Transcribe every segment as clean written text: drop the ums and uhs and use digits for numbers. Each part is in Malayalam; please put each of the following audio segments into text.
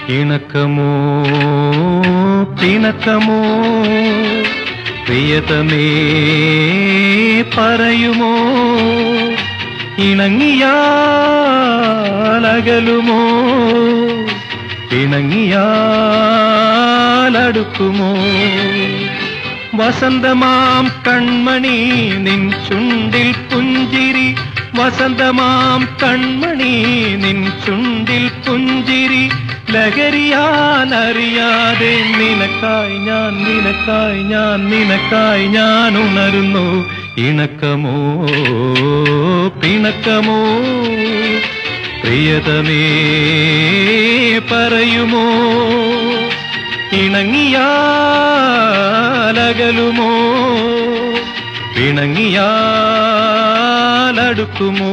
ഇണക്കമോ പിണക്കമോ പ്രിയതമേ പറയുമോ ഇണങ്ങിയാലകലുമോ ഇണങ്ങിയാലടുക്കുമോ വസന്തമാം കൺമണി നിൻ ചുണ്ടിൽ പുഞ്ചിരി വസന്തമാം കൺമണി നിൻ ചുണ്ടിൽ പുഞ്ചിരി ലഹരിയാലറിയാതെ നിനക്കായി ഞാൻ നിനക്കായി ഞാൻ നിനക്കായി ഞാൻ ഉണരുന്നു ഇണക്കമോ പിണക്കമോ പ്രിയതമേ പറയുമോ ഇണങ്ങിയാലകലുമോ ഇണങ്ങിയാലടുക്കുമോ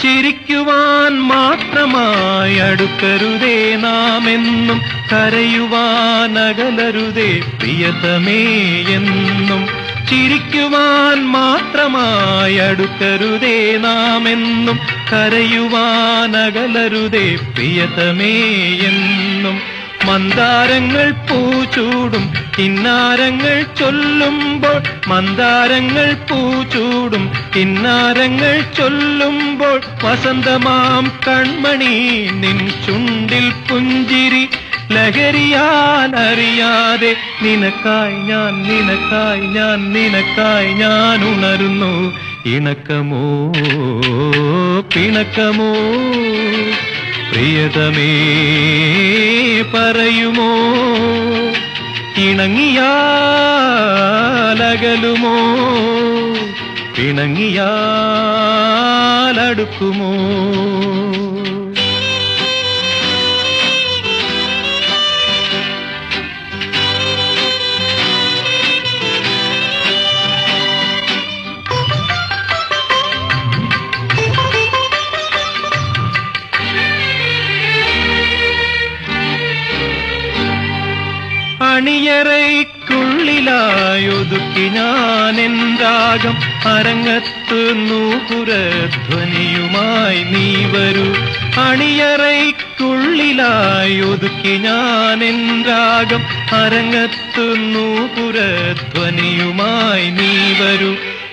ചിരിക്കുവാൻ മാത്രമായി അടുക്കരുതേ നാമെന്നും കരയുവാൻ അകലരുതേ പ്രിയതമേ എന്നും ചിരിക്കുവാൻ മാത്രമായി അടുക്കരുതേ നാമെന്നും കരയുവാൻ അകലരുതേ പ്രിയതമേ എന്നും മന്ദാരങ്ങൾ പൂച്ചൂടും കിന്നാരങ്ങൾ ചൊല്ലുമ്പോൾ മന്ദാരങ്ങൾ പൂച്ചൂടും കിന്നാരങ്ങൾ ചൊല്ലുമ്പോൾ വസന്തമാം കൺമണി നിൻ ചുണ്ടിൽ പുഞ്ചിരി ലഹരിയാലറിയാതെ നിനക്കായി ഞാൻ നിനക്കായി ഞാൻ നിനക്കായി ഞാൻ ഉണരുന്നു ഇണക്കമോ പിണക്കമോ പ്രിയതമേ പറയുമോ ഇണങ്ങിയാലകലുമോ ഇണങ്ങിയാലടുക്കുമോ അണിയറയ്ക്കുള്ളിലായൊതുക്കി ഞാൻ രാഗം അരങ്ങത്ത് നൂപുരധ്വനിയുമായി നീ വരൂ അണിയറയ്ക്കുള്ളിലായൊതുക്കി ഞാൻ രാഗം അരങ്ങത്ത് നൂപുരധ്വനിയുമായി നീ വരൂ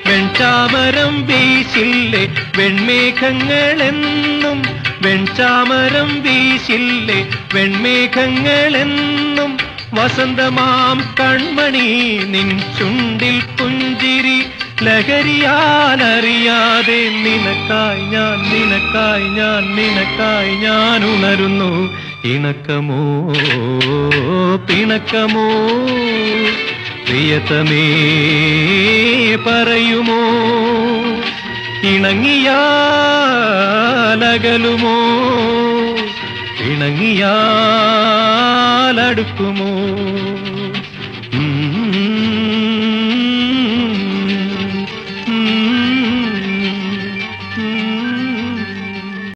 വെൺചാമരം വീശില്ലേ വെൺമേഘങ്ങളെന്നും വെൺചാമരം വീശില്ലേ വെൺമേഘങ്ങളെന്നും വസന്തമാം കൺമണി നിൻ ചുണ്ടിൽ പുഞ്ചിരി ലഹരിയാലറിയാതെ നിനക്കായി ഞാൻ നിനക്കായി ഞാൻ നിനക്കായി ഞാൻ ഉണരുന്നു ഇണക്കമോ പിണക്കമോ പ്രിയതമേ പറയുമോ ഇണങ്ങിയാലകലുമോ ഇണങ്ങിയാലടുക്കുമോ